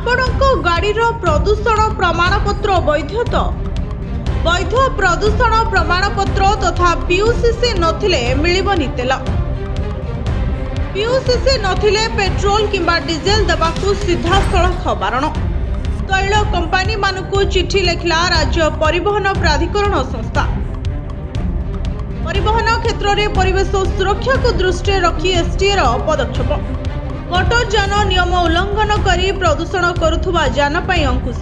ଆପଣଙ୍କ ଗାଡ଼ିର ପ୍ରଦୂଷଣ ପ୍ରମାଣପତ୍ର ବୈଧ ତ? ବୈଧ ପ୍ରଦୂଷଣ ପ୍ରମାଣପତ୍ର ତଥା ପିୟୁସିସି ନଥିଲେ ମିଳିବନି ତେଲ। ପିୟୁସିସି ନଥିଲେ ପେଟ୍ରୋଲ କିମ୍ବା ଡିଜେଲ ଦେବାକୁ ସିଧାସଳଖ ବାରଣ। ତୈଳ କମ୍ପାନୀମାନଙ୍କୁ ଚିଠି ଲେଖିଲା ରାଜ୍ୟ ପରିବହନ ପ୍ରାଧିକରଣ ସଂସ୍ଥା। ପରିବହନ କ୍ଷେତ୍ରରେ ପରିବେଶ ସୁରକ୍ଷାକୁ ଦୃଷ୍ଟିରେ ରଖି ଏସ୍ଟିଏର ପଦକ୍ଷେପ। ମୋଟର ଯାନ ନିୟମ ଉଲ୍ଲଂଘନ କରି ପ୍ରଦୂଷଣ କରୁଥିବା ଯାନ ପାଇଁ ଅଙ୍କୁଶ।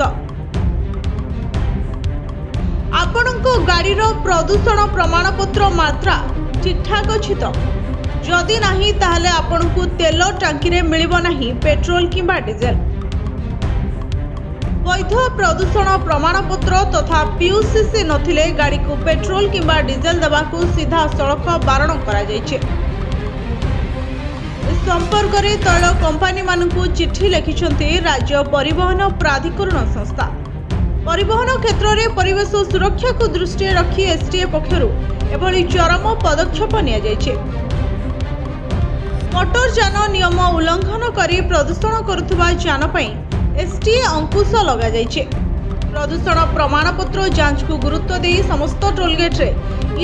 ଆପଣଙ୍କ ଗାଡ଼ିର ପ୍ରଦୂଷଣ ପ୍ରମାଣପତ୍ର ମାତ୍ରା ଠିକଠାକ୍ ଅଛି ତ? ଯଦି ନାହିଁ ତାହେଲେ ଆପଣଙ୍କୁ ତେଲ ଟାଙ୍କିରେ ମିଳିବ ନାହିଁ ପେଟ୍ରୋଲ କିମ୍ବା ଡିଜେଲ। ବୈଧ ପ୍ରଦୂଷଣ ପ୍ରମାଣପତ୍ର ତଥା ପିୟୁସିସି ନଥିଲେ ଗାଡ଼ିକୁ ପେଟ୍ରୋଲ କିମ୍ବା ଡିଜେଲ ଦେବାକୁ ସିଧାସଳଖ ବାରଣ କରାଯାଇଛି। ଏ ସମ୍ପର୍କରେ ତୈଳ କମ୍ପାନୀମାନଙ୍କୁ ଚିଠି ଲେଖିଛନ୍ତି ରାଜ୍ୟ ପରିବହନ ପ୍ରାଧିକରଣ ସଂସ୍ଥା। ପରିବହନ କ୍ଷେତ୍ରରେ ପରିବେଶ ସୁରକ୍ଷାକୁ ଦୃଷ୍ଟିରେ ରଖି ଏସ୍ଟିଏ ପକ୍ଷରୁ ଏଭଳି ଚରମ ପଦକ୍ଷେପ ନିଆଯାଇଛି। ମୋଟର ଯାନ ନିୟମ ଉଲ୍ଲଂଘନ କରି ପ୍ରଦୂଷଣ କରୁଥିବା ଯାନ ପାଇଁ ଏସ୍ଟିଏ ଅଙ୍କୁଶ ଲଗାଯାଇଛି। ପ୍ରଦୂଷଣ ପ୍ରମାଣପତ୍ର ଯାଞ୍ଚକୁ ଗୁରୁତ୍ୱ ଦେଇ ସମସ୍ତ ଟୋଲଗେଟ୍ରେ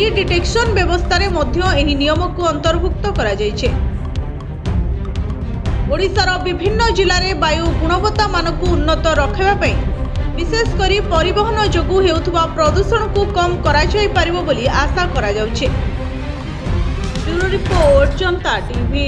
ଇ ଡିଟେକ୍ସନ ବ୍ୟବସ୍ଥାରେ ମଧ୍ୟ ଏହି ନିୟମକୁ ଅନ୍ତର୍ଭୁକ୍ତ କରାଯାଇଛି। ଓଡ଼ିଶାର ବିଭିନ୍ନ ଜିଲ୍ଲାରେ ବାୟୁ ଗୁଣବତ୍ତା ମାନକୁ ଉନ୍ନତ ରଖିବା ପାଇଁ ବିଶେଷ କରି ପରିବହନ ଯୋଗୁଁ ହେଉଥିବା ପ୍ରଦୂଷଣକୁ କମ୍ କରାଯାଇପାରିବ ବୋଲି ଆଶା କରାଯାଉଛି। ବ୍ୟୁରୋ ରିପୋର୍ଟ, जनता टीवी।